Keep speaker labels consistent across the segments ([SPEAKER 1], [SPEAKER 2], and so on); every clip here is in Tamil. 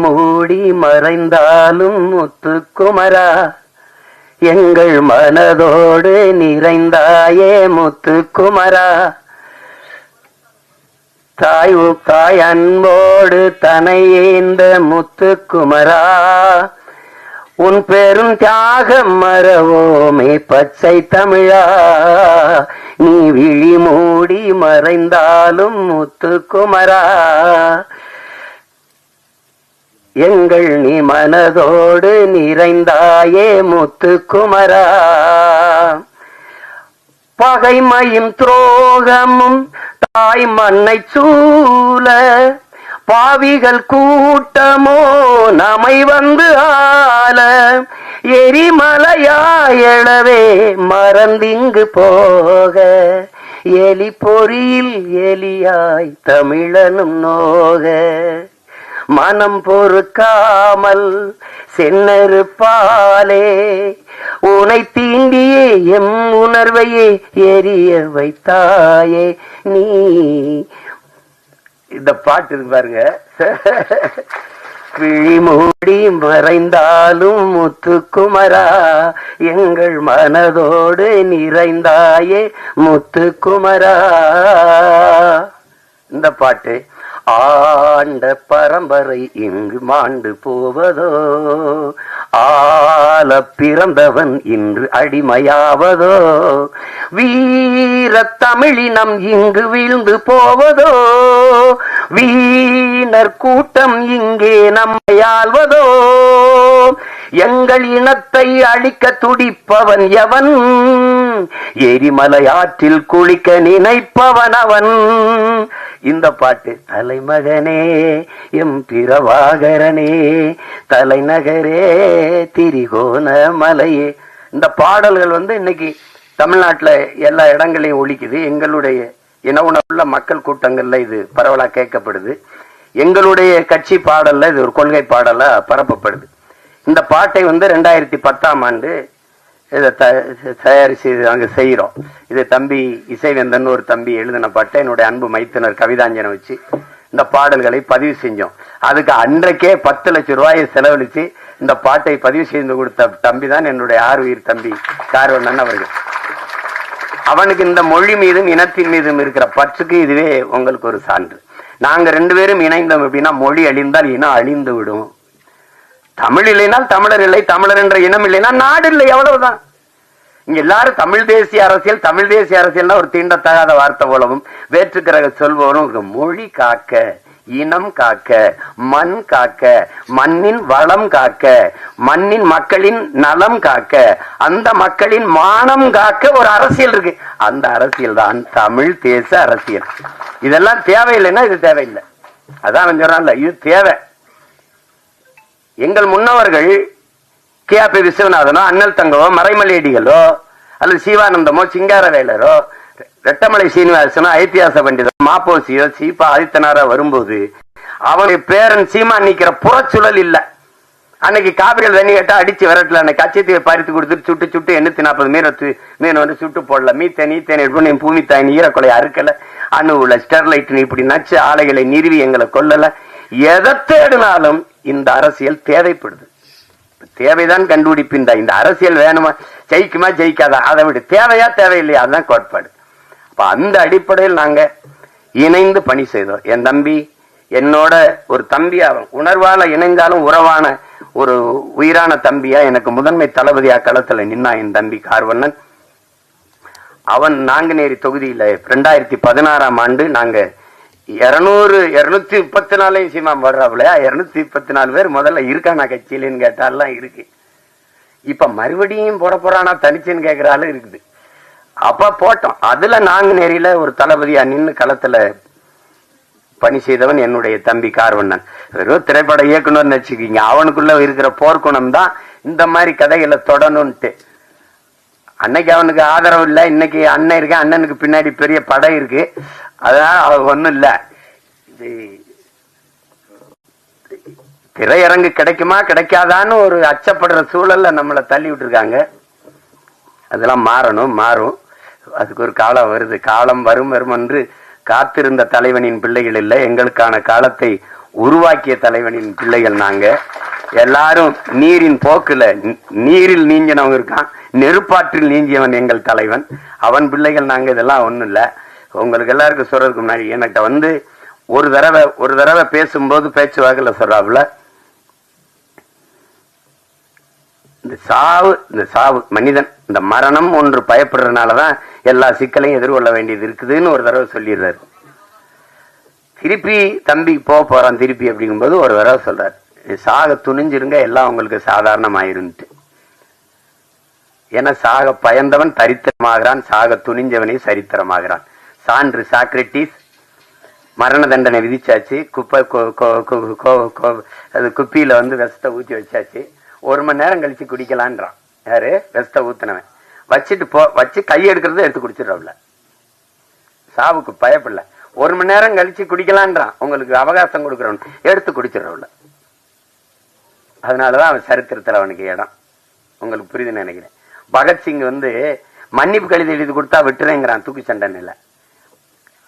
[SPEAKER 1] மூடி மறைந்தாலும் முத்துக்குமரா எங்கள் மனதோடு நிறைந்தாயே முத்துக்குமரா. தாய் அன்போடு தனையேந்த முத்துக்குமரா உன் பெரும் தியாகம் மறவோமே பச்சை தமிழா. நீ விழி மூடி மறைந்தாலும் முத்துக்குமரா எங்கள் நீ மனதோடு நிறைந்தாயே முத்துக்குமரா. பகைமையும் துரோகமும் தாய் மண்ணை சூழ பாவிகள் கூட்டமோ நம்மை வந்து ஆள எரிமலையாயளவே மறந்திங்கு போக எலி பொறியில் எலியாய் தமிழனும் நோக மனம் பொறுக்காமல் சென்னறுப்பாலே உனை தீண்டியே எம் உணர்வையே எரிய வைத்தாயே நீ. இந்த பாட்டு இருக்கு பாருங்க. விழி மூடி மறைந்தாலும் முத்துக்குமரா எங்கள் மனதோடு நிறைந்தாயே முத்துக்குமரா. இந்த பாட்டு ஆண்ட பரம்பரை இங்கு மாண்டு போவதோ ஆல பிறந்தவன் இன்று அடிமையாவதோ வீர தமிழினம் இங்கு வீழ்ந்து போவதோ வீணர் கூட்டம் இங்கே நம்மை ஆள்வதோ எங்கள் இனத்தை அழிக்க துடிப்பவன் எவன் எரிமலை ஆற்றில் குளிக்க நினைப்பவன் அவன். இந்த பாட்டு தலைமகனே எம் பிரபாகரனே தலைநகரே திரிகோண மலையே. இந்த பாடல்கள் இன்னைக்கு தமிழ்நாட்டுல எல்லா இடங்களையும் ஒலிக்குது. எங்களுடைய இன உணவுள்ள மக்கள் கூட்டங்கள்ல இது பரவலா கேட்கப்படுது. எங்களுடைய கட்சி பாடல்ல இது ஒரு கொள்கை பாடலா பரப்பப்படுது. இந்த பாட்டை 2010ஆம் ஆண்டு இதை தயாரிச்சு நாங்க செய்யறோம். இது தம்பி இசைவேந்தன் ஒரு தம்பி எழுதின பாட்டை என்னுடைய அன்பு மைத்துனர் கவிதாஞ்சனை வச்சு இந்த பாடல்களை பதிவு செஞ்சோம். அதுக்கு அன்றைக்கே 10 லட்சம் ரூபாயை செலவழிச்சு இந்த பாட்டை பதிவு செய்து கொடுத்த தம்பி தான் என்னுடைய ஆறுயிர் தம்பி கார்வண்ணன் அவர்கள். அவனுக்கு இந்த மொழி மீதும் இனத்தின் மீதும் இருக்கிற பற்றுக்கு இதுவே உங்களுக்கு ஒரு சான்று. நாங்க 2 பேரும் இணைந்தோம் அப்படின்னா மொழி அழிந்தால் இனம் அழிந்து விடும். தமிழ் இல்லைனால் தமிழர் இல்லை, தமிழர் என்ற இனம் இல்லைன்னா நாடு இல்லை, எவ்வளவுதான். இங்க எல்லாரும் தமிழ் தேசிய அரசியல் தமிழ் தேசிய அரசியல்னா ஒரு தீண்டத்தகாத வார்த்தை போலவும் வேற்றுக்கிற சொல்பவரும் மொழி காக்க இனம் காக்க மண் காக்க மண்ணின் வளம் காக்க மண்ணின் மக்களின் நலம் காக்க அந்த மக்களின் மானம் காக்க ஒரு அரசியல் இருக்கு. அந்த அரசியல் தான் தமிழ் தேச அரசியல். இதெல்லாம் தேவையில்லைன்னா இது தேவையில்லை. அதான் சொல்றான்ல இது தேவை. எங்கள் முன்னவர்கள் கே.பி. விஸ்வநாதனோ அண்ணல் தங்கவோ மறைமலையடிகளோ அல்லது சிவானந்தமோ சிங்காரவேலரோ ரெட்டமலை சீனிவாசனோ ஐத்தியாச பண்டிதோ மாப்போசியோ சீபா ஆதித்தனாரோ வரும்போது அவனுடைய பேரன் சீமா நிக்கிற புறச்சூழல் இல்ல. அன்னைக்கு காவிரியில் தண்ணி கேட்டா அடிச்சு விரட்டல. அன்னைக்கு கச்சத்தையை பறித்து கொடுத்துட்டு சுட்டு சுட்டு 840 மீன் சுட்டு போடல. மீத்தேன் எடுப்பு பூமி தாய் ஈரக்கொலை அறுக்கல. அணுவுல ஸ்டெர்லைட் இப்படி நச்சு ஆலைகளை நிறுவி எங்களை கொல்லல. எதை தேடினாலும் இந்த அரசியல் தேவைப்படுது. தேவைதான் கண்டுபிடிப்பின் இந்த அரசியல் வேணுமா ஜெயிக்குமா ஜெயிக்காதா அதை விட தேவையா தேவையில்லையா அதுதான் கோட்பாடு. அப்ப அந்த அடிப்படையில் நாங்க இணைந்து பணி செய்தோம். என் தம்பி என்னோட ஒரு தம்பி, அவன் உணர்வால இணைந்தாலும் உறவான ஒரு உயிரான தம்பியா எனக்கு முதன்மை தளபதியா களத்துல நின்னா என் தம்பி கார்வண்ணன். அவன் நாங்குநேரி தொகுதியில 2016ஆம் ஆண்டு நாங்க 234 சீமா வர்றாப்லையா 234 பேர் முதல்ல இருக்கானா கட்சியிலன்னு கேட்டாலாம் இருக்கு. இப்ப மறுபடியும் போட போறானா தனிச்சுன்னு கேட்கிறாலும் இருக்குது. அப்ப போட்டோம். அதுல நாங்குநேரியில ஒரு தளபதியா நின்று களத்துல பணி செய்தவன் என்னுடைய தம்பி கார்வண்ணன். வெறும் திரைப்பட இயக்குனர்னு வச்சுக்கீங்க. அவனுக்குள்ள இருக்கிற போர்க்குணம் தான் இந்த மாதிரி கதைகளை தொடணும்ட்டு. அன்னைக்கு அவனுக்கு ஆதரவு இல்லை, இன்னைக்கு அண்ணன் இருக்கு, அண்ணனுக்கு பின்னாடி பெரிய படை இருக்கு. அதனால அவன் ஒண்ணும் இல்ல. திரையரங்கு கிடைக்குமா கிடைக்காதான்னு ஒரு அச்சப்படுற சூழல்ல நம்மளை தள்ளி விட்டுருக்காங்க. அதெல்லாம் மாறும். அதுக்கு ஒரு காலம் வருது. காலம் வரும் என்று காத்திருந்த தலைவனின் பிள்ளைகள் இல்லை. எங்களுக்கான காலத்தை உருவாக்கிய தலைவனின் பிள்ளைகள் நாங்க எல்லாரும். நீரின் போக்குல நீரில் நீஞ்சினவங்க இருக்கான், நெருப்பாற்றில் நீஞ்சியவன் எங்கள் தலைவன், அவன் பிள்ளைகள் நாங்க. இதெல்லாம் ஒண்ணும் இல்ல. உங்களுக்கு எல்லாருக்கும் சொல்றதுக்கு முன்னாடி என்கிட்ட ஒரு தடவை பேசும்போது பேச்சுவாக்கில் சொல்றாப்புல, இந்த சாவு மனிதன் இந்த மரணம் ஒன்று பயப்படுறதுனாலதான் எல்லா சிக்கலையும் எதிர்கொள்ள வேண்டியது இருக்குதுன்னு ஒரு தடவை சொல்லிடுறாரு. திருப்பி தம்பி போறான் திருப்பி அப்படிங்கும்போது ஒரு தடவை சொல்றாரு, சாக துணிஞ்சிருங்க எல்லாம் உங்களுக்கு சாதாரணமாயிருந்துட்டு. ஏன்னா சாக பயந்தவன் தரித்திரமாகிறான், சாக துணிஞ்சவனே சரித்திரமாகிறான். சான்று சாக்ரட்டிஸ் மரண தண்டனை விதிச்சாச்சு, குப்பியில விஷத்தை ஊத்தி வச்சாச்சு, 1 மணி நேரம் கழிச்சு குடிக்கலான்றான். யாரு? விஷத்தை ஊத்தினவன். வச்சு கை எடுக்கிறத எடுத்து குடிச்சிடறவுல, சாவுக்கு பயப்படல. 1 மணி நேரம் கழிச்சு குடிக்கலான்றான், உங்களுக்கு அவகாசம் கொடுக்கறவன் எடுத்து குடிச்சிடறவுல. அதனாலதான் அவன் சரித்திரத்தில் அவனுக்கு இடம். உங்களுக்கு புரியுதுன்னு நினைக்கிறேன். பகத்சிங் மன்னிப்பு கடிதம் எழுதி கொடுத்தா விட்டுறேங்கிறான் தூக்கு சண்டனையில.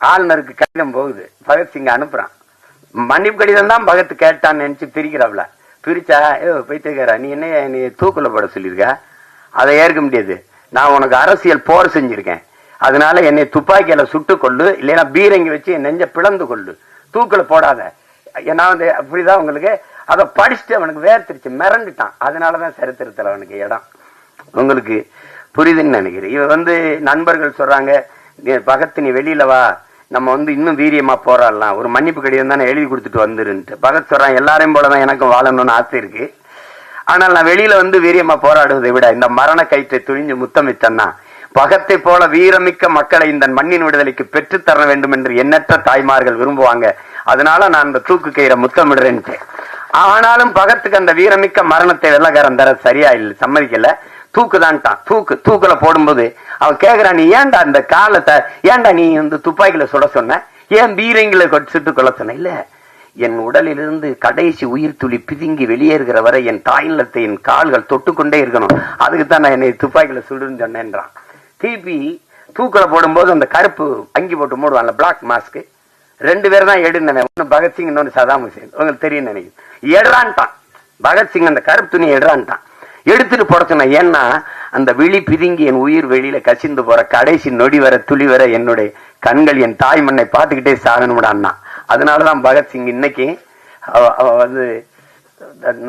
[SPEAKER 1] ஆளுநருக்கு கடிதம் போகுது, பகத்சிங் அனுப்புறான். மன்னிப்பு கடிதம் தான் பகத் கேட்டான்னு நினைச்சு பிரிக்கிறாப்ல. பிரிச்சா போய்த்துக்கிறா, நீ என்ன தூக்குல போட சொல்லியிருக்க, அதை ஏற்க முடியாது. நான் உனக்கு அரசியல் போர் செஞ்சிருக்கேன், அதனால என்னை துப்பாக்கியில சுட்டு கொள்ளு, இல்லைன்னா பீரங்கி வச்சு என் நெஞ்ச பிளந்து கொள்ளு, தூக்குல போடாத. நான் அப்படிதான் உங்களுக்கு அதை படிச்சுட்டு அவனுக்கு வேர்த்திருச்சு, மிரண்டுட்டான். அதனாலதான் சரித்திரத்துல அவனுக்கு இடம். உங்களுக்கு புரியுதுன்னு நினைக்கிறேன். இவன் நண்பர்கள் சொல்றாங்க, பகத் நீ வெளியில வா, நம்ம இன்னும் வீரியமா போராடலாம், ஒரு மன்னிப்பு கடிதம் தானே எழுதி கொடுத்துட்டு வந்துருன்ட்டு. பகத் சொல்றான், எல்லாரையும் போலதான் எனக்கும் வாழணும்னு ஆசை இருக்கு, ஆனால் நான் வெளியில வீரியமா போராடுவதை விட இந்த மரண கயிற்றை துணிஞ்சு முத்தமிட்டன்னா பகத்தை போல வீரமிக்க மக்களை இந்த மண்ணின் விடுதலைக்கு பெற்றுத்தர வேண்டும் என்று எண்ணற்ற தாய்மார்கள் விரும்புவாங்க. அதனால நான் இந்த தூக்கு கயிறை முத்தமிடுறேன்ட்டு. ஆனாலும் பகத்துக்கு அந்த வீரமிக்க மரணத்தை வெள்ளக்காரன் தர சரியா இல்லை, சம்மதிக்கல. தூக்குதான்ட்டான். தூக்குல போடும்போது அவன் கேக்குறான், நீ ஏன்டா இந்த காலத்தை ஏன்டா நீ துப்பாக்கில சுட சொன்ன, ஏன் பீரங்கில சுட்டு கொள்ள சொன்ன? இல்ல, என் உடலிலிருந்து கடைசி உயிர் துளி பிதுங்கி வெளியேறுகிற வரை என் தாயிலத்தை என் கால்கள் தொட்டுக்கொண்டே இருக்கணும், அதுக்குத்தான் நான் என்னை துப்பாக்கில சுடுன்னு சொன்னேன்றான். திருப்பி தூக்குல போடும்போது அந்த கருப்பு அங்கி போட்டு மூடுவான்ல, பிளாக் மாஸ்க், 2 பேர் தான் எடுனவன், ஒன்னு பகத்சிங் இன்னொன்னு சதாம் ஹுசேன். உங்களுக்கு தெரியும் நினைக்கிறேன். எடுறான்ட்டான் பகத்சிங், அந்த கருப்பு துணியை எடுறான்ட்டான். எடுத்துட்டு போட சொன்ன, ஏன்னா அந்த விழி பிதுங்கி என் உயிர் வெளியில கசிந்து போற கடைசி நொடி வர துளி வர என்னுடைய கண்கள் என் தாய் மண்ணை பார்த்துக்கிட்டே சாகணும்டான்னா. அதனாலதான் பகத்சிங் இன்னைக்கு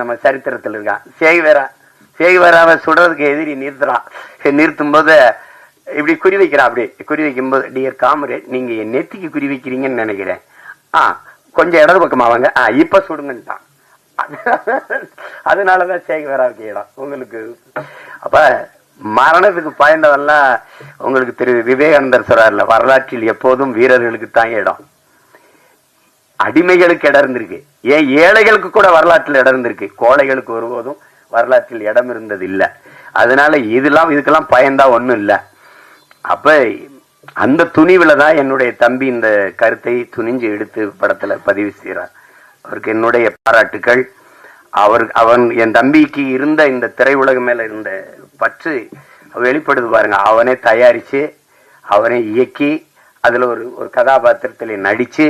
[SPEAKER 1] நம்ம சரித்திரத்தில் இருக்கான். சேகுவேராவை சுடுறதுக்கு எதிரி நிறுத்தும் போது இப்படி குறி வைக்கிறான். அப்படி குறி வைக்கும் போது, டியர் காம்ரேட், நீங்க என் நெத்திக்கு குறி வைக்கிறீங்கன்னு நினைக்கிறேன், கொஞ்சம் இடது பக்கமா வாங்க, இப்ப சுடுங்கன்ட்டான். அதனாலதான் சேகுவேராவுக்கு இடம். உங்களுக்கு அப்ப மரணத்துக்கு பாய்ந்தவெல்லாம் உங்களுக்கு விவேகானந்தர் சொல்றாருல, வரலாற்றில் எப்போதும் வீரர்களுக்கு தான் இடம், அடிமைகளுக்கு இடம் இருந்திருக்கு. ஏன் ஏழைகளுக்கு கூட வரலாற்றில் இடம் இருந்திருக்கு, கோழைகளுக்கு ஒருபோதும் வரலாற்றில் இடம் இருந்தது இல்ல. அதனால இதுக்கெல்லாம் பயந்தா ஒண்ணும் இல்ல. அப்ப அந்த துணிவுல தான் என்னுடைய தம்பி இந்த கருத்தை துணிஞ்சு எடுத்து படத்துல பதிவு செய்யறார். அவருக்கு என்னுடைய பாராட்டுக்கள். என் தம்பிக்கு இருந்த இந்த திரையுலக மேல இருந்த பற்று வெளிப்படுது பாருங்க. அவனே தயாரிச்சு, அவனே இயக்கி, அதுல ஒரு கதாபாத்திரத்திலே நடிச்சு,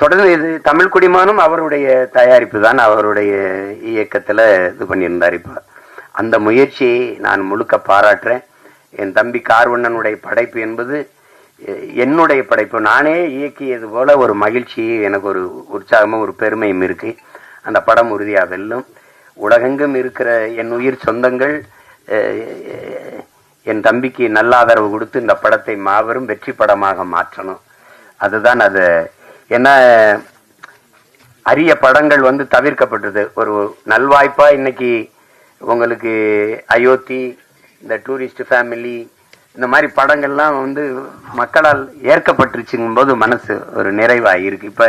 [SPEAKER 1] தொடர்ந்து இது தமிழ் குடிமகனும் அவருடைய தயாரிப்பு தான், அவருடைய இயக்கத்துல இது பண்ணியிருந்தார். இப்ப அந்த முயற்சியை நான் முழுக்க பாராட்டுறேன். என் தம்பி கார்வண்ணனுடைய படைப்பு என்பது என்னுடைய படைப்பு, நானே இயக்கியது போல ஒரு மகிழ்ச்சி, எனக்கு ஒரு உற்சாகமும் ஒரு பெருமையும் இருக்கு. அந்த படம் உறுதியா வெல்லும். உலகெங்கும் இருக்கிற என் உயிர் சொந்தங்கள் என் தம்பிக்கு நல்ல ஆதரவு கொடுத்து இந்த படத்தை மாபெரும் வெற்றி படமாக மாற்றணும். அதுதான் அது. என்ன அரிய படங்கள் தவிர்க்கப்பட்டது. ஒரு நல்வாய்ப்பா இன்னைக்கு உங்களுக்கு அயோத்தி, இந்த டூரிஸ்ட் ஃபேமிலி, இந்த மாதிரி படங்கள்லாம் மக்களால் ஏற்கப்பட்டுருச்சுங்கும் போது மனசு ஒரு நிறைவா இருக்கு. இப்ப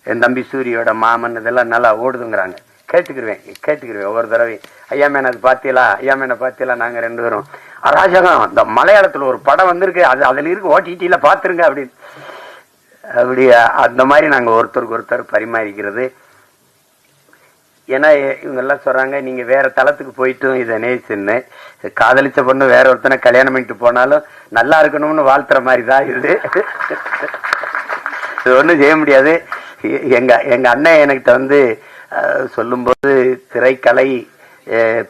[SPEAKER 1] என் தம்பி சூரியோட மாமன் இதெல்லாம் நல்லா ஓடுதுங்கிறாங்க. கேட்டுக்கிருவேன் ஒவ்வொரு தடவை, ஐயா மேன அது பாத்தியலா, நாங்க 2 பேரும் அராஜகம், இந்த மலையாளத்துல ஒரு படம் வந்திருக்கு, அதுல இருக்கு, ஓடிடியில பாத்துருங்க அப்படின்னு. அப்படி அந்த மாதிரி நாங்க ஒருத்தருக்கு ஒருத்தர் பரிமாறிக்கிறது. ஏன்னா இவங்க எல்லாம் சொல்றாங்க, நீங்க வேற தளத்துக்கு போயிட்டும் இதை நேசின்னு, காதலிச்ச பொண்ணு வேற ஒருத்தனை கல்யாணம் பண்ணிட்டு போனாலும் நல்லா இருக்கணும்னு வாழ்த்துற மாதிரி தான் இது. ஒண்ணும் செய்ய முடியாது. எங்க எங்க அண்ணன் என்கிட்ட வந்து சொல்லும்போது திரைக்கலை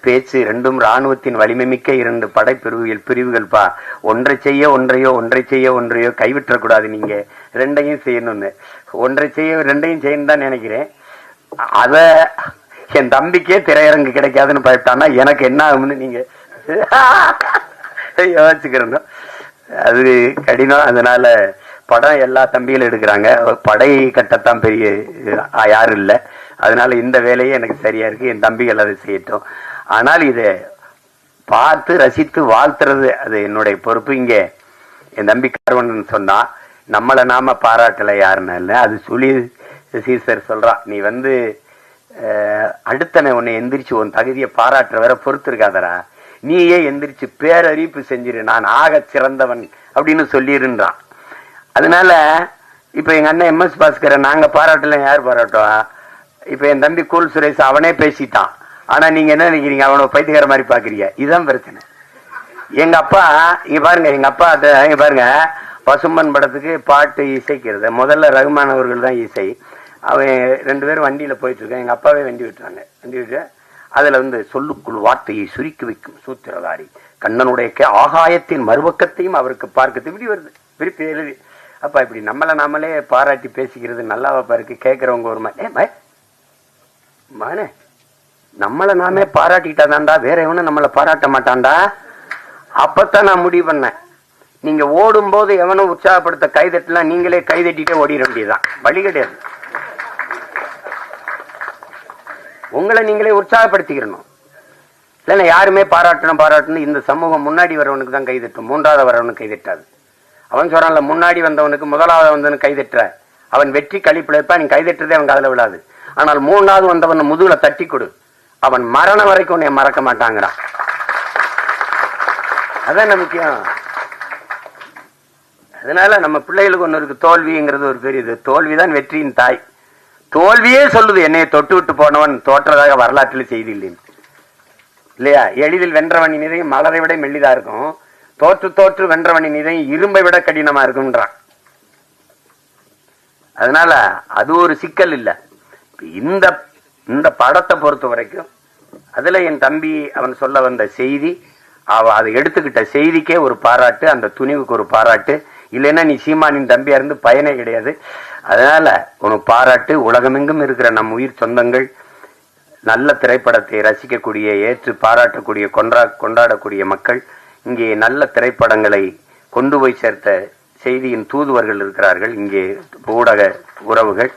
[SPEAKER 1] பேச்சு ரெண்டும் ராணுவத்தின் வலிமை மிக்க 2 பிரிவுகள்ப்பா. ஒன்றை செய்ய ஒன்றையோ ஒன்றை செய்ய ஒன்றையோ கைவிட்டக்கூடாது, நீங்க 2ஐயும் செய்யணும்னு. ஒன்றை செய்ய 2ஐயும் செய்யணும் தான் நினைக்கிறேன். அத என் தம்பிக்கே திரையரங்கு கிடைக்காதுன்னு பயப்பட்டான்னா எனக்கு என்ன ஆகும்னு நீங்க யோசிச்சுக்கிறோம். அது கடினம். அதனால படம் எல்லா தம்பிகளும் எடுக்கிறாங்க, படை கட்டத்தான் பெரிய யாரும் இல்லை. அதனால இந்த வேலையே எனக்கு சரியா இருக்கு, என் தம்பிகள் அதை செய்யட்டும். ஆனால் இதை பார்த்து ரசித்து வாழ்த்துறது அது என்னுடைய பொறுப்பு. இங்க என் தம்பி கார்வன் சொன்னா நம்மளை நாம பாராட்டல யாருன்னு இல்லை, அது சொல்லி சீசர் சொல்றான், நீ வந்து அடுத்தனை உன்னை எந்திரிச்சு உன் தகுதியை பாராட்டுற வர பொறுத்து இருக்காதரா, நீயே எந்திரிச்சு பேரறிவிப்பு செஞ்சிரு, நான் ஆக சிறந்தவன் அப்படின்னு சொல்லிருன்றான். அதனால இப்ப எங்க அண்ணன் MS பாஸ்கரை நாங்க பாராட்டல, யார் பாராட்டுவா? இப்ப என் தம்பி கூல் சுரேஷ் அவனே பேசிட்டான். ஆனா நீங்க என்ன நினைக்கிறீங்க, அவனை பைத்தியக்கார மாதிரி பாக்குறீங்க. இதுதான் பிரச்சனை. எங்க அப்பா இங்க பாருங்க, எங்க அப்பா இங்க பாருங்க, பசும்பன் படத்துக்கு பாட்டு இசைக்கிறது முதல்ல ரகுமான் அவர்கள் தான் இசை. அவன் 2 பேரும் வண்டியில போயிட்டு இருக்கான், எங்க அப்பாவே வண்டி விட்டுறாங்க. வண்டி விட்டு அதுல வந்து சொல்லுக்குள் வார்த்தையை சுருக்கி வைக்கும் சூத்திரதாரி கண்ணனுடைய ஆகாயத்தின் மறுபக்கத்தையும் அவருக்கு பார்க்க இப்படி வருது, விருப்பி எழுதி. அப்பா இப்படி நம்மளை நாமளே பாராட்டி பேசிக்கிறது நல்லாவா இருக்கு? கேட்கறவங்க ஒரு மகனே, நம்மளை நாமே பாராட்டிட்டா தான்டா, வேற எவனும் நம்மளை பாராட்ட மாட்டான்டா. அப்பத்தான் நான் முடிவு பண்ணேன், நீங்க ஓடும் போது எவனும் உற்சாகப்படுத்த கைதட்டலாம், நீங்களே கைதட்டிட்டே ஓடிட வேண்டியதுதான், வழி கிடையாது. உங்களை நீங்களே உற்சாகப்படுத்திக்கிறணும். இல்லைன்னா யாருமே பாராட்டணும் இந்த சமூகம் முன்னாடி வரவனுக்கு தான் கைதட்டும், 3வது வரவனுக்கு கைதட்டாது. அவன் சொல்றான்ல, முன்னாடி வந்தவனுக்கு 1வது வந்தவனுக்கு கைதட்டுற அவன் வெற்றி கழிப்பிழப்பா, நீ கைதட்டுறதே அவன் காதுல விழாது. ஆனால் 3வது வந்தவன் முதுகுல தட்டி கொடு, அவன் மரணம் வரைக்கும் உன்னை மறக்க மாட்டாங்கிறான். அதான் முக்கியம். அதனால நம்ம பிள்ளைகளுக்கு ஒண்ணு இருக்கு, தோல்விங்கிறது ஒரு பெரிய தோல்விதான் வெற்றியின் தாய். தோல்வியே சொல்லுது, என்னைய தொட்டு விட்டு போனவன் தோற்றதாக வரலாற்றில் செய்தி இல்லைன்னு, இல்லையா? எளிதில் வென்றவனின் இதயம் மலரை விட மெல்லிதா இருக்கும், தோற்று வென்றவனின் இதயம் இரும்பை விட கடினமா இருக்கும்ன்றான். அதனால அது ஒரு சிக்கல் இல்லை. இந்த இந்த படத்தை பொறுத்த வரைக்கும் அதுல என் தம்பி அவன் சொல்ல வந்த செய்தி, அதை எடுத்துக்கிட்ட செய்திக்கே ஒரு பாராட்டு, அந்த துணிவுக்கு ஒரு பாராட்டு. இல்லைன்னா நீ சீமானின் தம்பியா இருந்து பயனே கிடையாது. அதனால உனக்கு பாராட்டு. உலகமெங்கும் இருக்கிற நம் உயிர் சொந்தங்கள் நல்ல திரைப்படத்தை ரசிக்கக்கூடிய, ஏற்று பாராட்டக்கூடிய, கொண்டாடக்கூடிய மக்கள், இங்கே நல்ல திரைப்படங்களை கொண்டு போய் சேர்த்த செய்தியின் தூதுவர்கள் இருக்கிறார்கள். இங்கே ஊடக உறவுகள்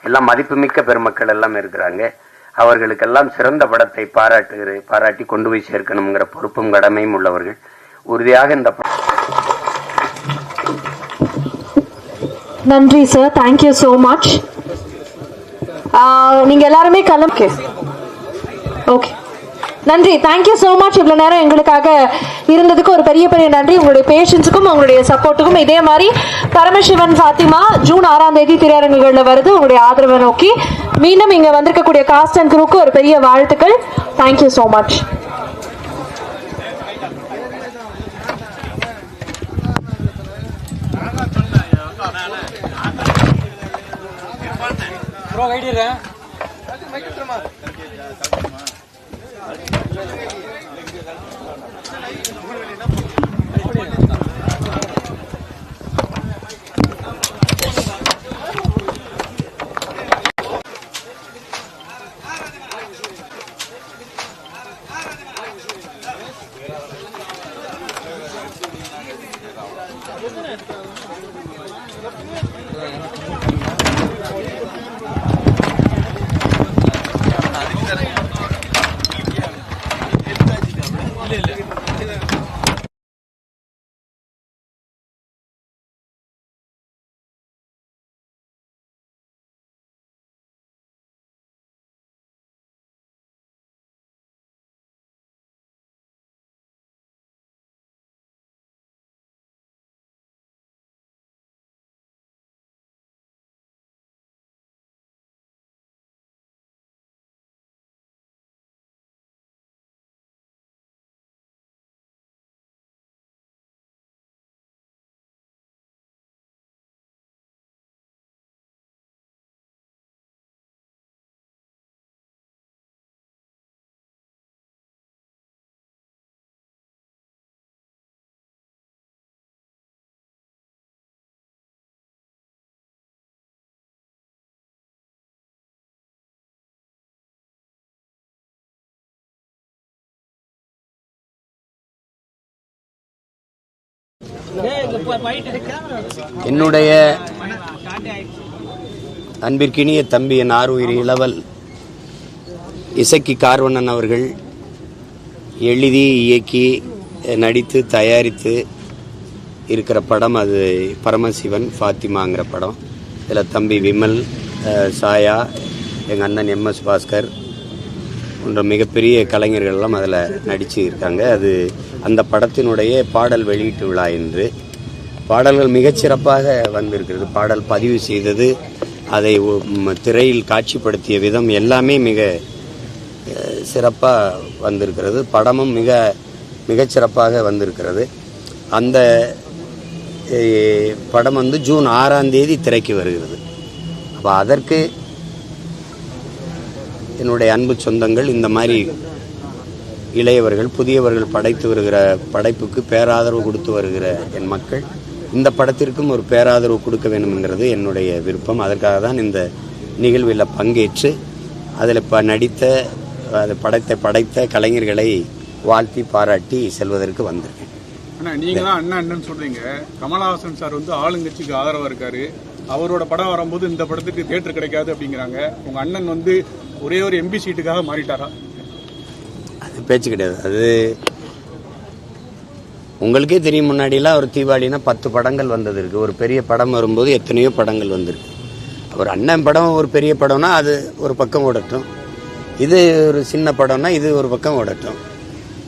[SPEAKER 1] எல்லாம் மதிப்புமிக்க பெருமக்கள் எல்லாம் இருக்கிறாங்க. அவர்களுக்கெல்லாம் சிறந்த படத்தை பாராட்டி கொண்டு போய் சேர்க்கணுங்கிற பொறுப்பும் கடமையும் உள்ளவர்கள். உறுதியாக இந்த
[SPEAKER 2] நன்றி சார், தேங்க்யூ சோ மச். நீங்க எல்லாருமே கிளம்பு. ஓகே, நன்றி, தேங்க்யூ சோ மச். இவ்வளவு நேரம் எங்களுக்காக இருந்ததுக்கு ஒரு பெரிய நன்றி. உங்களுடைய பேஷன்ஸுக்கும் உங்களுடைய சப்போர்ட்டுக்கும். இதே மாதிரி பரமசிவன் ஃபாத்திமா ஜூன் 6ஆம் தேதி திரையரங்குகள்ல வருது. உங்களுடைய ஆதரவை நோக்கி மீண்டும் இங்க வந்திருக்கக்கூடிய காஸ்ட் அண்ட் குரூக்கு ஒரு பெரிய வாழ்த்துக்கள். Thank you so much.
[SPEAKER 3] என்னுடைய அன்பிற்கினிய தம்பி என் ஆறுயிர் இளவல் இசக்கி கார்வண்ணன் அவர்கள் எழுதி இயக்கி நடித்து தயாரித்து இருக்கிற படம் அது பரமசிவன் ஃபாத்திமாங்கிற படம். இதில் தம்பி விமல், சாயா, எங்கள் அண்ணன் MS பாஸ்கர் போன்ற மிகப்பெரிய கலைஞர்கள்லாம் அதில் நடித்து இருக்காங்க. அது அந்த படத்தினுடைய பாடல் வெளியீட்டு விழா என்று பாடல்கள் மிகச்சிறப்பாக வந்திருக்கிறது. பாடல் பதிவு செய்தது, அதை திரையில் காட்சிப்படுத்திய விதம் எல்லாமே மிக சிறப்பாக வந்திருக்கிறது. படமும் மிகச்சிறப்பாக வந்திருக்கிறது. அந்த படம் வந்து ஜூன் 6ஆம் தேதி திரைக்கு வருகிறது. அப்போ அதற்கு என்னுடைய அன்பு சொந்தங்கள், இந்த மாதிரி இளையவர்கள் புதியவர்கள் படைத்து வருகிற படைப்புக்கு பேராதரவு கொடுத்து வருகிற என் மக்கள் இந்த படத்திற்கும் ஒரு பேராதரவு கொடுக்க வேண்டும்ங்கிறது என்னுடைய விருப்பம். அதற்காக தான் இந்த நிகழ்வில் பங்கேற்று அதில் நடித்த படைத்த கலைஞர்களை வாழ்த்தி பாராட்டி செல்வதற்கு வந்திருக்கேன்.
[SPEAKER 4] நீங்க தான் அண்ணன் சொல்றீங்க. கமலஹாசன் சார் வந்து ஆளுங்கட்சிக்கு ஆதரவா இருக்காரு. அவரோட படம் வரும்போது இந்த படத்துக்கு தியேட்டர் கிடைக்காது அப்படிங்கிறாங்க. உங்க அண்ணன் வந்து ஒரே ஒரு MP சீட்டுக்காக மாறிட்டாரா?
[SPEAKER 3] அது பேச்சு கிடையாது. அது உங்களுக்கே தெரியும். முன்னாடிலாம் ஒரு தீபாவளினா 10 படங்கள் வந்தது இருக்கு. ஒரு பெரிய படம் வரும்போது எத்தனையோ படங்கள் வந்திருக்கு. ஒரு அண்ணன் படம் ஒரு பெரிய படம்னா அது ஒரு பக்கம் ஓடட்டும், இது ஒரு சின்ன படம்னா இது ஒரு பக்கம் ஓடட்டும்.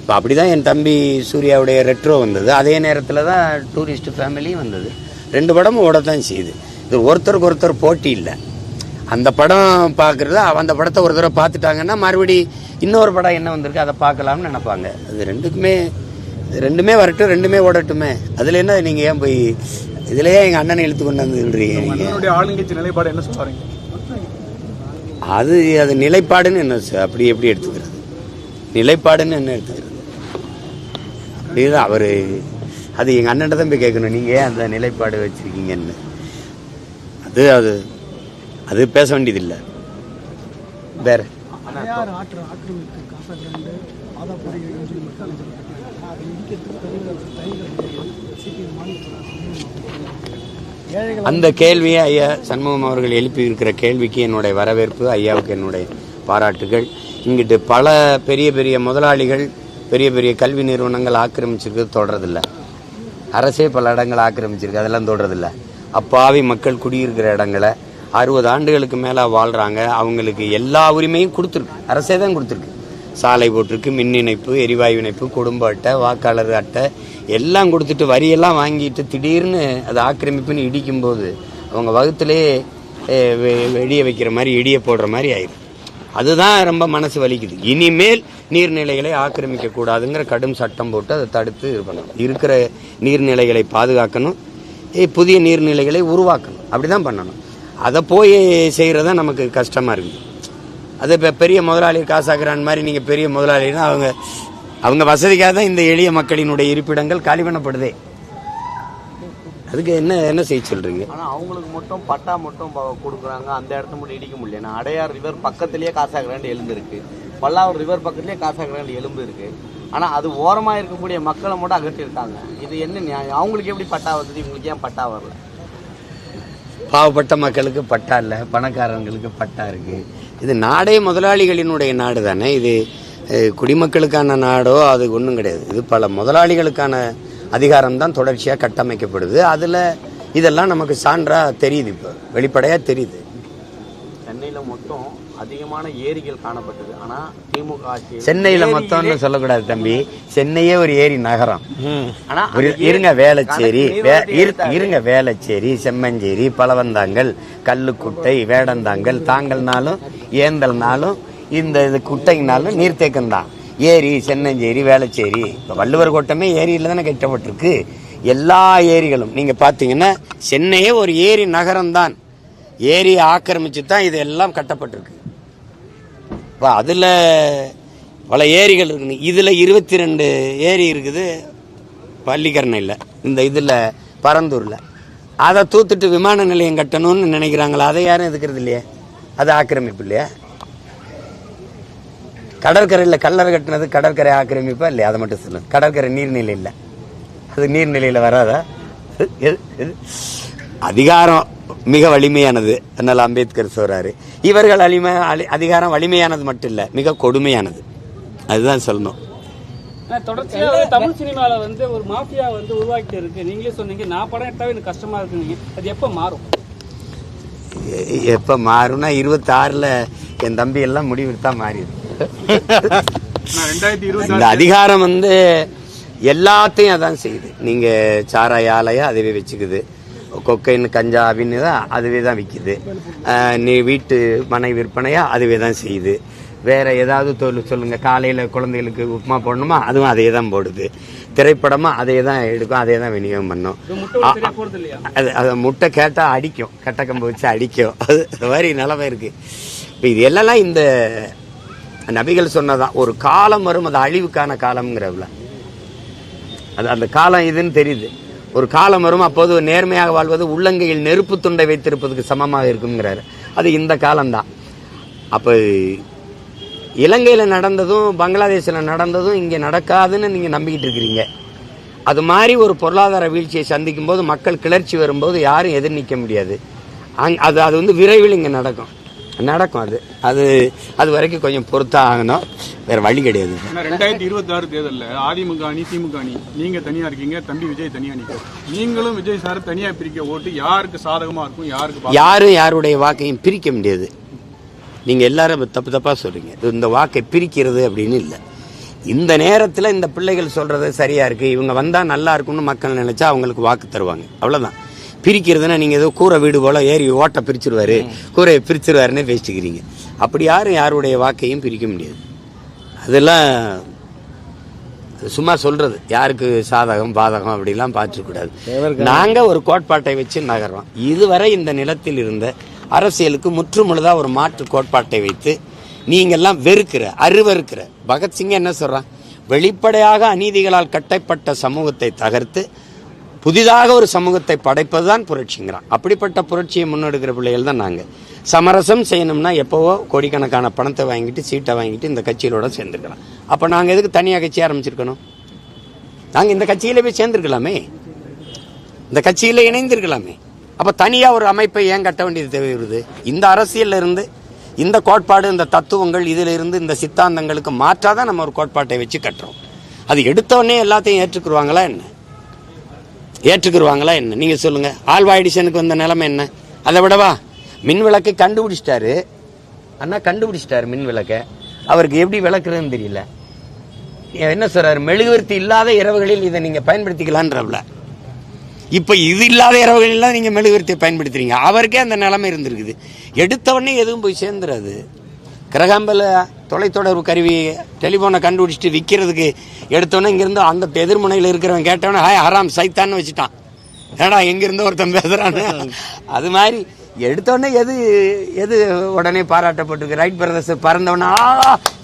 [SPEAKER 3] இப்போ அப்படி தான் என் தம்பி சூர்யாவுடைய ரெட்ரோ வந்தது. அதே நேரத்தில் தான் டூரிஸ்ட் ஃபேமிலியும் வந்தது. 2 படமும் ஓடத்தான் செய்யுது. இது ஒருத்தருக்கு ஒருத்தர் போட்டி இல்லை. அந்த படம் பார்க்குறது, அந்த படத்தை ஒரு தடவை பார்த்துட்டாங்கன்னா மறுபடி இன்னொரு படம் என்ன வந்திருக்கு அதை பார்க்கலாம்னு நினைப்பாங்க. அது ரெண்டுமே வரட்டும், ரெண்டுமே ஓடட்டுமே. அதில் என்ன நீங்கள் ஏன் போய் இதுலேயே எங்கள் அண்ணனை இழுத்து கொண்டு வந்துடுறீங்க?
[SPEAKER 4] நீங்கள் ஆளுங்கட்சி நிலைப்பாடு என்ன சொல்கிறீங்க?
[SPEAKER 3] அது நிலைப்பாடுன்னு என்ன அப்படி எப்படி எடுத்துக்கிறது? நிலைப்பாடுன்னு என்ன எடுத்துக்கிறது? அப்படிதான் அவர் அது எங்கள் அண்ணன் தான் போய் கேட்கணும், நீங்கள் ஏன் அந்த நிலைப்பாடு வச்சுருக்கீங்கன்னு. அது பேச வேண்டியதில்லை. வேற அந்த கேள்வியை ஐயா சண்முகம் அவர்கள் எழுப்பி இருக்கிற கேள்விக்கு என்னுடைய வரவேற்பு, ஐயாவுக்கு என்னுடைய பாராட்டுகள். இங்கிட்டு பல பெரிய பெரிய முதலாளிகள், பெரிய பெரிய கல்வி நிறுவனங்கள் ஆக்கிரமிச்சிருக்கிறது தொடர்றதில்லை. அரசே பல இடங்கள் ஆக்கிரமிச்சிருக்கு, அதெல்லாம் தொடர்றதில்லை. அப்பாவி மக்கள் குடியிருக்கிற இடங்களை 60 ஆண்டுகளுக்கு மேலே வாழ்கிறாங்க. அவங்களுக்கு எல்லா உரிமையும் கொடுத்துருக்கு, அரசே தான் கொடுத்துருக்கு. சாலை போட்டிருக்கு, மின் இணைப்பு, எரிவாயு இணைப்பு, குடும்ப அட்டை, வாக்காளர் அட்டை எல்லாம் கொடுத்துட்டு வரியெல்லாம் வாங்கிட்டு திடீர்னு அதை ஆக்கிரமிப்புன்னு இடிக்கும்போது அவங்க வகுத்திலே வெடிய வைக்கிற மாதிரி இடிய போடுற மாதிரி ஆயிடும். அதுதான் ரொம்ப மனசு வலிக்குது. இனிமேல் நீர்நிலைகளை ஆக்கிரமிக்க கூடாதுங்கிற கடும் சட்டம் போட்டு அதை தடுத்து இது பண்ணணும். இருக்கிற நீர்நிலைகளை பாதுகாக்கணும், புதிய நீர்நிலைகளை உருவாக்கணும். அப்படிதான் பண்ணணும். அதை போய் செய்கிறதா நமக்கு கஷ்டமாக இருக்குது. அது இப்போ பெரிய முதலாளி காசாக்குறான் மாதிரி நீங்கள் பெரிய முதலாளின்னா அவங்க வசதிக்காக தான் இந்த எளிய மக்களினுடைய இருப்பிடங்கள் காலி பண்ணப்படுதே. அதுக்கு என்ன செய்ய சொல்றீங்க?
[SPEAKER 5] ஆனால் அவங்களுக்கு மட்டும் பட்டா மட்டும் கொடுக்குறாங்க, அந்த இடத்த மட்டும் இடிக்க முடியல. ஏன்னா அடையார் ரிவர் பக்கத்துலேயே காசாகிராண்டு எலும்பு இருக்குது, பல்லாவூர் ரிவர் பக்கத்துலேயே காசாகிராண்டு எலும்பு இருக்குது. ஆனால் அது ஓரமாக இருக்கக்கூடிய மக்களை மட்டும் அகற்றிருக்காங்க. இது என்ன நியாயம்? அவங்களுக்கு எப்படி பட்டா வசதி, உங்களுக்கு ஏன் பட்டா வரல?
[SPEAKER 3] பாவப்பட்ட மக்களுக்கு பட்டா இல்லை, பணக்காரங்களுக்கு பட்டா இருக்கு. இது நாடே முதலாளிகளினுடைய நாடு தானே. இது குடிமக்களுக்கான நாடோ அது ஒன்றும் கிடையாது. இது பல முதலாளிகளுக்கான அதிகாரம் தான் தொடர்ச்சியாக கட்டமைக்கப்படுது. அதில் இதெல்லாம் நமக்கு சான்றாக தெரியுது, இப்போ வெளிப்படையாக தெரியுது.
[SPEAKER 5] சென்னையில் மொத்தம் அதிகமான ஏரிகள் காணப்பட்டது. ஆனால் திமுக ஆட்சி
[SPEAKER 3] சென்னையில் மொத்தம்னு சொல்லக்கூடாது தம்பி, சென்னையே ஒரு ஏரி நகரம். இருங்க வேளச்சேரி, வேளச்சேரி, செம்மஞ்சேரி, பலவந்தாங்கல், கல்லுக்குட்டை, வேடந்தாங்கல், தாங்கல்னாலும் ஏந்தல்னாலும் இந்த குட்டைனாலும் நீர்த்தேக்கம் தான். ஏரி சென்னஞ்சேரி, வேளச்சேரி, இப்போ வள்ளுவர் கோட்டமே ஏரியில் தானே கட்டப்பட்டிருக்கு. எல்லா ஏரிகளும் நீங்கள் பார்த்தீங்கன்னா சென்னையே ஒரு ஏரி நகரம்தான். ஏரியை ஆக்கிரமிச்சு தான் இது எல்லாம் கட்டப்பட்டிருக்கு. இப்போ அதில் பல ஏரிகள் இருக்குன்னு, இதில் 22 ஏரி இருக்குது பள்ளிக்கரணையில், இந்த இதில் பரந்தூரில். அதை தூத்துட்டு விமான நிலையம் கட்டணும்னு நினைக்கிறாங்களா? அதை யாரும் எதுக்கிறது இல்லையே. அது ஆக்கிரமிப்பு இல்லையா? கடற்கரையில் கல்லறை கட்டினது கடற்கரை ஆக்கிரமிப்பா இல்லையா? அதை மட்டும் சொல்லுங்க. கடற்கரை நீர்நிலை இல்லை, அது நீர்நிலையில் வராதா? அதிகாரம் மிக வலிமையானது, அதனால அம்பேத்கர் சொல்றாரு. இவர்கள் அதிகாரம் வலிமையானது மட்டும் இல்ல, மிக கொடுமையானது. அதுதான் சொல்லணும்.
[SPEAKER 6] தொடர்ச்சியாக தமிழ் சினிமால ஒரு மாஃபியா உருவாக்கிட்டு இருக்கு. நீங்களே சொன்னீங்க, நான் படம் எடுத்தாவே எனக்கு கஷ்டமா இருக்குங்க. அது எப்ப மாறும்?
[SPEAKER 3] எப்ப மாறும்னா 26ல என் தம்பி எல்லாம் முடிவெடுத்தா மாறிடும். இந்த அதிகாரம் எல்லாத்தையும் அதான் செய்யுது. நீங்க சாராய ஆலையா அதுவே வச்சுக்குது, கொக்கைன்னு கஞ்சா அப்படின்னு தான் அதுவே தான் விற்கிது, நீ வீட்டு மனை விற்பனையா அதுவே தான் செய்யுது. வேற ஏதாவது தொழில் சொல்லுங்க, காலையில குழந்தைகளுக்கு உப்புமா போடணுமா அதுவும் அதே தான் போடுது, திரைப்படமா அதே தான் எடுக்கும், அதே தான் விநியோகம் பண்ணும். அது முட்டை கேட்டா அடிக்கும், கட்டக்கம்பு வச்சு அடிக்கும், அது மாதிரி நிலவை இருக்கு. இப்போ இது எல்லாம் இந்த நபிகள் சொன்னதான். ஒரு காலம் வரும், அது அழிவுக்கான காலம்ங்கிறவுல அது அந்த காலம் இதுன்னு தெரியுது. ஒரு காலம் வரும், அப்போது நேர்மையாக வாழ்வது உள்ளங்கையில் நெருப்பு துண்டை வைத்திருப்பதுக்கு சமமாக இருக்குங்கிறாரு. அது இந்த காலம்தான். அப்போ இலங்கையில் நடந்ததும் பங்களாதேஷில் நடந்ததும் இங்கே நடக்காதுன்னு நீங்கள் நம்பிக்கிட்டு இருக்கிறீங்க. அது மாதிரி ஒரு பொருளாதார வீழ்ச்சியை சந்திக்கும் போது, மக்கள் கிளர்ச்சி வரும்போது யாரும் எதிர் நிற்க முடியாது. அது விரைவில் இங்கே நடக்கும். அது வரைக்கும் கொஞ்சம் பொறுத்தா ஆகணும், வேற வழி கிடையாது.
[SPEAKER 4] 2026 தேர்தலில் அதிமுக அணி, திமுக அணி, நீங்க தனியா இருக்கீங்க, தம்பி விஜய் தனியா நிற்கும். நீங்களும் விஜய் சார் தனியா பிரிக்க ஓட்டு யாருக்கு சாதகமா இருக்கும்,
[SPEAKER 3] யாரும் யாருடைய வாக்கையும் பிரிக்க முடியாது. நீங்க எல்லாரும் தப்பா சொல்றீங்க. இந்த வாக்கை பிரிக்கிறது அப்படின்னு இல்லை. இந்த நேரத்தில் இந்த பிள்ளைகள் சொல்றது சரியா இருக்கு, இவங்க வந்தா நல்லா இருக்கும்னு மக்கள் நினைச்சா அவங்களுக்கு வாக்கு தருவாங்க, அவ்வளவுதான். பிரிக்கிறதுனா நீங்க ஏதோ கூரை வீடு போல ஏறி ஓட்டை பிரிச்சிருவாரு, கூரையை பிரிச்சிருவாருன்னு பேசிக்கிறீங்க. அப்படி யாரும் யாருடைய வாக்கையும் பிரிக்க முடியாது. அதெல்லாம் சும்மா சொல்றது, யாருக்கு சாதகம் பாதகம் அப்படிலாம் பார்த்துக்கூடாது. நாங்க ஒரு கோட்பாட்டை வச்சு நகர்றோம். இதுவரை இந்த நிலத்தில் இருந்த அரசியலுக்கு முற்றுமுழுதா ஒரு மாற்று கோட்பாட்டை வைத்து நீங்கெல்லாம் அருவருக்கிற பகத்சிங் என்ன சொல்றான்? வெளிப்படையாக அநீதிகளால் கட்டப்பட்ட சமூகத்தை தகர்த்து புதிதாக ஒரு சமூகத்தை படைப்பதுதான் புரட்சிங்கிறான். அப்படிப்பட்ட புரட்சியை முன்னெடுக்கிற பிள்ளைகள் தான் நாங்கள். சமரசம் செய்யணும்னா எப்போவோ கோடிக்கணக்கான பணத்தை வாங்கிட்டு சீட்டை வாங்கிட்டு இந்த கட்சியிலோட சேர்ந்துருக்கலாம். அப்போ நாங்கள் எதுக்கு தனியாக கட்சி ஆரம்பிச்சிருக்கணும்? நாங்கள் இந்த கட்சியில போய் சேர்ந்துருக்கலாமே, இந்த கட்சியில இணைந்திருக்கலாமே. அப்போ தனியாக ஒரு அமைப்பை ஏன் கட்ட வேண்டியது தேவை வருது? இந்த அரசியல்ல இருந்து, இந்த கோட்பாடு, இந்த தத்துவங்கள், இதில் இருந்து இந்த சித்தாந்தங்களுக்கு மாற்றாதான் நம்ம ஒரு கோட்பாட்டை வச்சு கட்டுறோம். அது எடுத்தோடனே எல்லாத்தையும் ஏற்றுக்குருவாங்களா என்ன? நீங்க சொல்லுங்க. ஆல்வா எடிசனுக்கு வந்த நிலைமை என்ன? அதை விடவா? மின் விளக்கை கண்டுபிடிச்சிட்டாரு அண்ணா, மின் விளக்கை. அவருக்கு எப்படி விளக்குறதுன்னு தெரியல. என்ன சொல்றாரு? மெழுகுவர்த்தி இல்லாத இரவுகளில் இதை நீங்க பயன்படுத்திக்கலான்றவல. இப்ப இது இல்லாத இரவுகளில் நீங்க மெழுகுவர்த்தியை பயன்படுத்துறீங்க. அவருக்கே அந்த நிலைமை இருந்திருக்குது. எடுத்தவொடனே எதுவும் போய் சேர்ந்துடாது. கிரகாம்பல தொலைத்தொடர்பு கருவி டெலிபோனை கண்டுபிடிச்சிட்டு விற்கிறதுக்கு எடுத்தோன்னே இங்கிருந்து அந்த எதிர்முனையில் இருக்கிறவன் கேட்டவனே ஹாய் ஹராம் சைத்தான்னு வச்சுட்டான். ஏடா எங்கிருந்து ஒருத்தன் பேசுறான்னு. அது மாதிரி எடுத்தோடனே எது உடனே பாராட்டப்பட்டிருக்கு. ரைட் பிரதர்ஸ் பறந்தவனா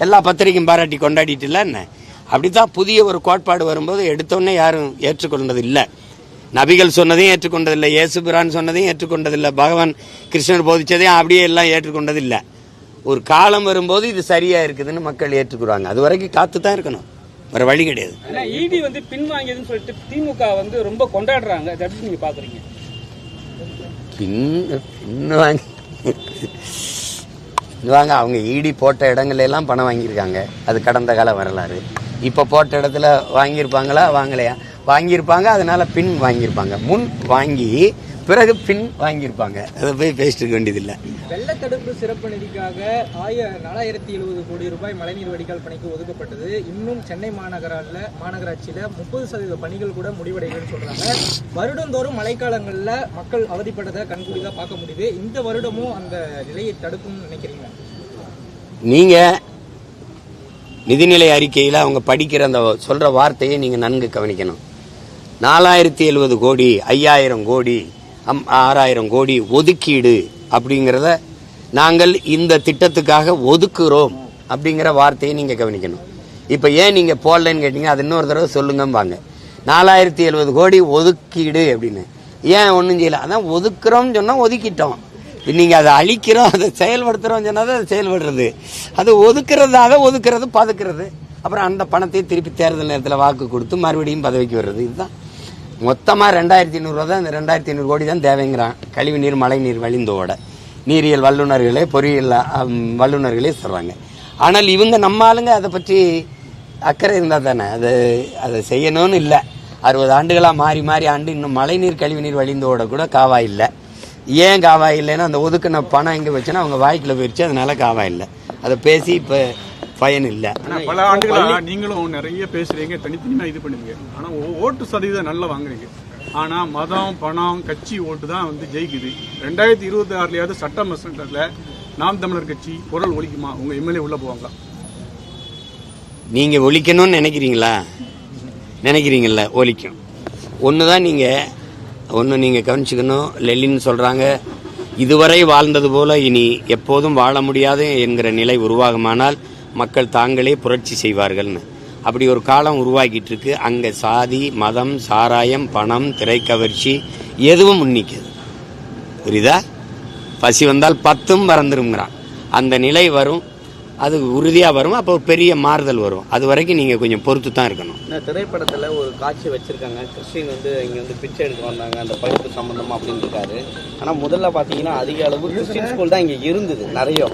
[SPEAKER 3] எல்லா பத்திரிக்கையும் பாராட்டி கொண்டாடிட்டு இல்லை என்ன? அப்படித்தான் புதிய ஒரு கோட்பாடு வரும்போது எடுத்தோடனே யாரும் ஏற்றுக்கொண்டது இல்லை. நபிகள் சொன்னதையும் ஏற்றுக்கொண்டதில்லை, இயேசு பிரான் சொன்னதையும் ஏற்றுக்கொண்டதில்லை, பகவான் கிருஷ்ணர் போதிச்சதையும் அப்படியே எல்லாம் ஏற்றுக்கொண்டதில்லை. ஒரு காலம் வரும்போது இது சரியா இருக்குதுன்னு மக்கள் ஏற்றுக்குறாங்க. அது வரைக்கும் காத்து தான் இருக்கணும், வேற வழி கிடையாது.
[SPEAKER 6] ஈடி பின்வாங்கியதுன்னு சொல்லிட்டு திமுக ரொம்ப கொண்டாடுறாங்க. எப்படி நீங்க பாக்குறீங்க?
[SPEAKER 3] பின்வாங்க அவங்க ஈடி போட்ட இடங்கள்ல எல்லாம் பணம் வாங்கியிருக்காங்க. அது கடந்த கால வரலாறு. இப்ப போட்ட இடத்துல வாங்கியிருப்பாங்களா? வாங்கலையா? வாங்கியிருப்பாங்க. அதனால பின் வாங்கியிருப்பாங்க. முன் வாங்கி பிறகு பின் வாங்கியிருப்பாங்க. அதை போய் பேசிட்டு இருக்க வேண்டியதில்லை.
[SPEAKER 7] வெள்ள தடுப்பு சிறப்பு நிதிக்காக 4070 கோடி ரூபாய் மழைநீர் வடிகால் பணிக்கு ஒதுக்கப்பட்டது. இன்னும் சென்னை மாநகராட்சியில 30% பணிகள் கூட முடிவடைகள்னு சொல்றாங்க. வருடந்தோறும் மழைக்காலங்கள்ல மக்கள் அவதிப்பட்டதை கண்கூடிதான் பார்க்க முடியுது. இந்த வருடமும் அந்த நிலையை தடுக்கும்னு நினைக்கிறீங்க?
[SPEAKER 3] நீங்க நிதிநிலை அறிக்கையில அவங்க படிக்கிற அந்த சொல்ற வார்த்தையை நீங்க நன்கு கவனிக்கணும். 4070 கோடி, 5000 கோடி, 6000 கோடி ஒதுக்கீடு அப்படிங்கிறத நாங்கள் இந்த திட்டத்துக்காக ஒதுக்குறோம் அப்படிங்கிற வார்த்தையை நீங்க கவனிக்கணும். இப்ப ஏன் நீங்க போடலன்னு கேட்டீங்க, அது இன்னொரு தடவை சொல்லுங்கம்பாங்க. 4070 கோடி ஒதுக்கீடு அப்படின்னு ஏன் ஒன்றும் செய்யல? அதான் ஒதுக்குறோம்னு சொன்னா ஒதுக்கிட்டோம். நீங்க அதை அழிக்கிறோம், அதை செயல்படுத்துறோம் சொன்னா அதை செயல்படுறது. அது ஒதுக்குறது பதுக்கிறது. அப்புறம் அந்த பணத்தை திருப்பி தேர்தல் நேரத்தில் வாக்கு கொடுத்து மறுபடியும் பதவிக்கு வர்றது. இதுதான் மொத்தமாக 2500 ரூபா தான், இந்த 2500 கோடி தான் தேவைங்கிறான். கழிவு நீர் மழை நீர் வழிந்தோட நீரியல் வல்லுநர்களே பொறியியல் வல்லுநர்களே சொல்கிறாங்க. ஆனால் இவங்க நம்ம ஆளுங்க அதை பற்றி அக்கறை இருந்தால் தானே அதை செய்யணும்னு இல்லை. 60 ஆண்டுகளாக மாறி மாறி ஆண்டு இன்னும் மழைநீர் கழிவு நீர் வழிந்தோட கூட காவாய் இல்லை. ஏன் காவாய் இல்லைன்னா அந்த ஒதுக்குன பணம் எங்கே வச்சுன்னா அவங்க வாய்க்குள்ள போயிடுச்சு, அதனால காவாய் இல்லை. அதை பேசி இப்போ பயன் இல்லை.
[SPEAKER 4] பல ஆண்டுகளா நீங்களும் நிறைய பேசுறீங்க, தனித்தனியா இது பண்ணுவீங்க. ஆனா ஓட்டு சதவீதம் நல்லா வாங்குறீங்க. ஆனா மதம் பணம் கட்சி ஓட்டு தான் வந்து ஜெயிக்குது. 2026லயாவது சட்டமன்றத்துல நாம் தமிழர் கட்சி குரல் ஒலிக்குமா? உங்க எம்எல்ஏ உள்ள போவாங்களா?
[SPEAKER 3] நீங்க ஒலிக்கணும்னு நினைக்கிறீங்கல்ல, ஒலிக்கும். ஒன்று நீங்கள் கவனிச்சுக்கணும். லெலின் சொல்கிறாங்க, இதுவரை வாழ்ந்தது போல இனி எப்போதும் வாழ முடியாது என்கிற நிலை உருவாகுமானால் மக்கள் தாங்களே புரட்சி செய்வார்கள்னு. அப்படி ஒரு காலம் உருவாக்கிட்டு இருக்கு. அங்கே சாதி மதம் சாராயம் பணம் திரைக்கவர்ச்சி எதுவும் முன்னிக்காது. புரியுதா? பசி வந்தால் 10 மறந்துருங்கிறான். அந்த நிலை வரும், அது உறுதியாக வரும். அப்போ ஒரு பெரிய மாறுதல் வரும். அது வரைக்கும் நீங்கள் கொஞ்சம் பொறுத்து தான் இருக்கணும்.
[SPEAKER 5] திரைப்படத்தில் ஒரு காட்சி வச்சிருக்காங்க, கிறிஸ்டின் வந்து இங்கே வந்து பிச்சை எடுக்க வந்தாங்க அந்த படிப்பு சம்பந்தமா அப்படின்னு இருக்காரு. ஆனால் முதல்ல பார்த்தீங்கன்னா அதிக அளவு கிறிஸ்டின் ஸ்கூல் தான் இங்கே இருந்தது நிறைய.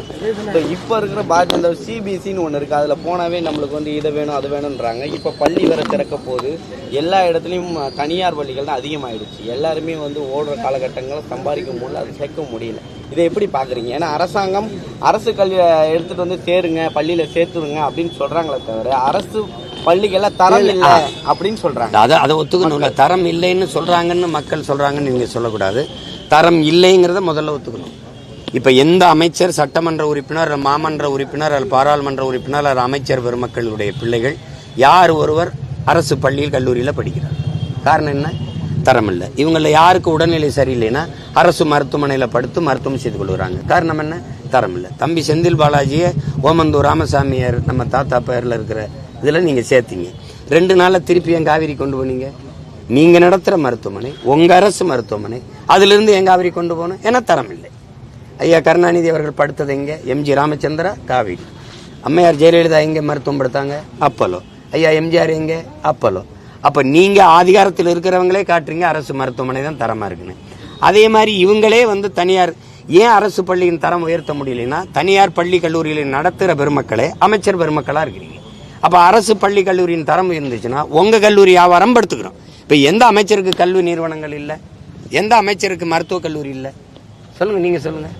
[SPEAKER 5] இப்போ இருக்கிற பாரதிய சிபிஎஸ்சின்னு ஒன்று இருக்குது, அதில் போனாவே நம்மளுக்கு வந்து இதை வேணும் அது வேணுன்றாங்க. இப்போ பள்ளி வேற திறக்க போது எல்லா இடத்துலையும் தனியார் பள்ளிகள் தான் அதிகமாகிடுச்சு. எல்லாருமே வந்து ஓடுற காலகட்டங்களை சம்பாதிக்க முடியல, அது சேர்க்க முடியல. இதை எப்படி பார்க்குறீங்க? ஏன்னா அரசாங்கம் அரசு கல்வியை எடுத்துகிட்டு வந்து சேருங்க பள்ளியில் சேர்த்துருங்க அப்படின்னு சொல்கிறாங்களே தவிர அரசு பள்ளிகள்லாம் தரம் இல்லை அப்படின்னு சொல்கிறாங்க.
[SPEAKER 3] அதை ஒத்துக்கணும்ல. தரம் இல்லைன்னு சொல்கிறாங்கன்னு மக்கள் சொல்கிறாங்கன்னு நீங்கள் சொல்லக்கூடாது. தரம் இல்லைங்கிறத முதல்ல ஒத்துக்கணும். இப்போ எந்த அமைச்சர் சட்டமன்ற உறுப்பினர் மாமன்ற உறுப்பினர் அல்லது பாராளுமன்ற உறுப்பினர் அல்லது அமைச்சர் பெருமக்களுடைய பிள்ளைகள் யார் ஒருவர் அரசு பள்ளியில் கல்லூரியில் படிக்கிறார்? காரணம் என்ன? தரம் இல்லை. இவங்களில் யாருக்கு உடல்நிலை சரியில்லைன்னா அரசு மருத்துவமனையில் படுத்து மருத்துவம் செய்து கொள்கிறாங்க. காரணம் என்ன? தரம் இல்லை. தம்பி செந்தில் பாலாஜியை ஓமந்தூர் ராமசாமியார் நம்ம தாத்தா பேரில் இருக்கிற இதில் நீங்கள் சேர்த்தீங்க. 2 நாளில் திருப்பி என் காவிரி கொண்டு போனீங்க. நீங்கள் நடத்துகிற மருத்துவமனை உங்கள் அரசு மருத்துவமனை, அதிலிருந்து என் காவிரி கொண்டு போகணும். ஏன்னா தரம் இல்லை. ஐயா கருணாநிதி அவர்கள் படுத்தது எங்கே? எம்ஜி ராமச்சந்திரா காவிரி. அம்மையார் ஜெயலலிதா எங்கே மருத்துவம் படுத்தாங்க? அப்பலோ. ஐயா எம்ஜிஆர் எங்கே? அப்பலோ. அப்போ நீங்கள் அதிகாரத்தில் இருக்கிறவங்களே காட்டுறீங்க அரசு மருத்துவமனை தான் தரமாக இருக்குன்னு. அதே மாதிரி இவங்களே வந்து தனியார் ஏன் அரசு பள்ளியின் தரம் உயர்த்த முடியலைன்னா தனியார் பள்ளி கல்லூரிகளை நடத்துகிற பெருமக்களே அமைச்சர் பெருமக்களாக இருக்கிறீங்க. அப்போ அரசு பள்ளி கல்லூரியின் தரம் இருந்துச்சுன்னா உங்கள் கல்லூரி வியாபாரம் படுத்துக்கிறோம். இப்போ எந்த அமைச்சருக்கு கல்வி நிறுவனங்கள் இல்லை? எந்த அமைச்சருக்கு மருத்துவக் கல்லூரி இல்லை? சொல்லுங்கள், நீங்கள் சொல்லுங்கள்.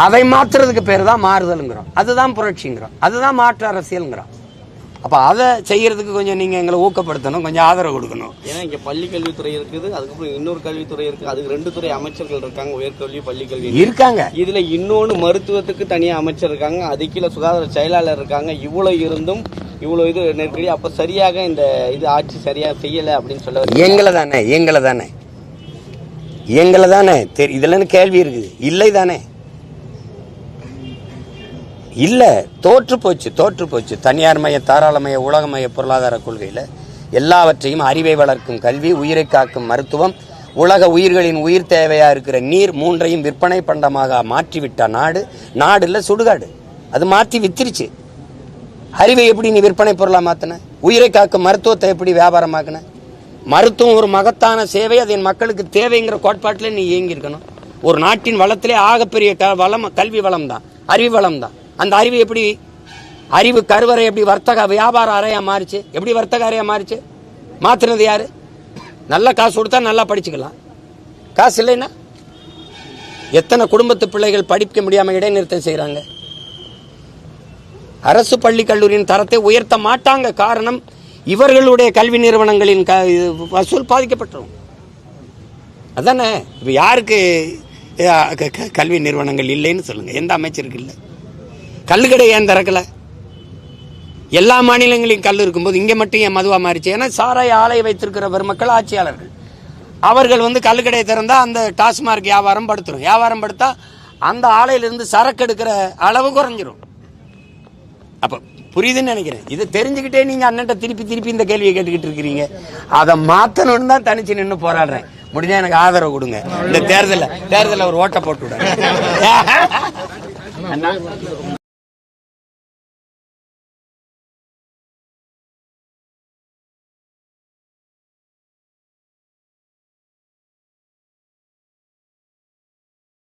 [SPEAKER 3] அதை மாற்றுறதுக்கு பேர் தான் மாறுதலுங்கிறோம். அதுதான் புரட்சிங்கிறோம். அதுதான் மாற்று அரசியலுங்கிறோம். அப்போ அதை செய்யறதுக்கு கொஞ்சம் நீங்கள் எங்களை ஊக்கப்படுத்தணும், கொஞ்சம் ஆதரவு கொடுக்கணும்.
[SPEAKER 5] ஏன்னா இங்கே பள்ளி கல்வித்துறை இருக்குது, அதுக்கப்புறம் இன்னொரு கல்வித்துறை இருக்குது, அதுக்கு 2 துறை அமைச்சர்கள் இருக்காங்க, உயர்கல்வி பள்ளி கல்வி
[SPEAKER 3] இருக்காங்க.
[SPEAKER 5] இதில் இன்னொன்று மருத்துவத்துக்கு தனியாக அமைச்சர் இருக்காங்க, அதுக்கீழே சுகாதார செயலாளர் இருக்காங்க. இவ்வளோ இருந்தும் இவ்வளோ இது நெருக்கடி. அப்போ சரியாக இந்த இது ஆட்சி சரியாக செய்யலை அப்படின்னு சொல்ல
[SPEAKER 3] எங்களை தானே இதுலன்னு கேள்வி இருக்குது. இல்லை தானே? இல்லை, தோற்று போச்சு. தனியார் மய தாராளமய உலகமய பொருளாதார கொள்கையில் எல்லாவற்றையும் அறிவை வளர்க்கும் கல்வி, உயிரை காக்கும் மருத்துவம், உலக உயிர்களின் உயிர் தேவையா இருக்கிற நீர் 3ஐயும் விற்பனை பண்டமாக மாற்றிவிட்ட நாடு இல்லை சுடுகாடு. அது மாற்றி வித்திருச்சு. அறிவை எப்படி நீ விற்பனை பொருளாக மாற்றின? உயிரை காக்கும் மருத்துவத்தை எப்படி வியாபாரமாக்குன? மருத்துவம் ஒரு மகத்தான சேவை, அது என் மக்களுக்கு தேவைங்கிற கோட்பாட்டில் நீ இயங்கி இருக்கணும். ஒரு நாட்டின் வளத்திலே ஆகப்பெரிய வளம் கல்வி வளம் தான், அறிவு வளம் தான். அந்த அறிவு எப்படி, அறிவு கருவறை எப்படி வர்த்தக வியாபார அறையா மாறிச்சு? எப்படி வர்த்தக அறையா மாறிச்சு? மாத்தினது யாரு? நல்ல காசு கொடுத்தா நல்லா படிச்சுக்கலாம். காசு இல்லைன்னா எத்தனை குடும்பத்து பிள்ளைகள் படிக்க முடியாம இடைநிறுத்தம் செய்யறாங்க. அரசு பள்ளி கல்லூரியின் தரத்தை உயர்த்த மாட்டாங்க. காரணம், இவர்களுடைய கல்வி நிறுவனங்களின் வசூல் பாதிக்கப்பட்டுரும். அதானே? இப்ப யாருக்கு கல்வி நிறுவனங்கள் இல்லைன்னு சொல்லுங்க. எந்த அமைச்சருக்கு இல்லை? கல்லுக்கடை ஏன் திறக்கல? எல்லா மாநிலங்களையும் கல் இருக்கும்போது இங்கே மட்டும் ஏன் மதுவா மாறிச்சு? ஏன்னா சாராய ஆலையை வைத்திருக்கிற பெருமக்கள் ஆட்சியாளர்கள் அவர்கள் வந்து கல்லுக்கடையை திறந்தா அந்த டாஸ்மார்க் வியாபாரம் படுத்துரும். வியாபாரம் படுத்தா அந்த ஆலையிலிருந்து சரக்கு எடுக்கிற அளவு குறைஞ்சிரும். அப்ப புரியுதுன்னு நினைக்கிறேன். இதை தெரிஞ்சுக்கிட்டே நீங்க அண்ணன்ட்ட திருப்பி இந்த கேள்வியை கேட்டுக்கிட்டு இருக்கிறீங்க. அதை மாத்தணும்னு தான் தனிச்சு நின்று போராடுறேன். முடிஞ்சா எனக்கு ஆதரவு கொடுங்க. இந்த தேர்தலில் ஒரு ஓட்டை போட்டு விட.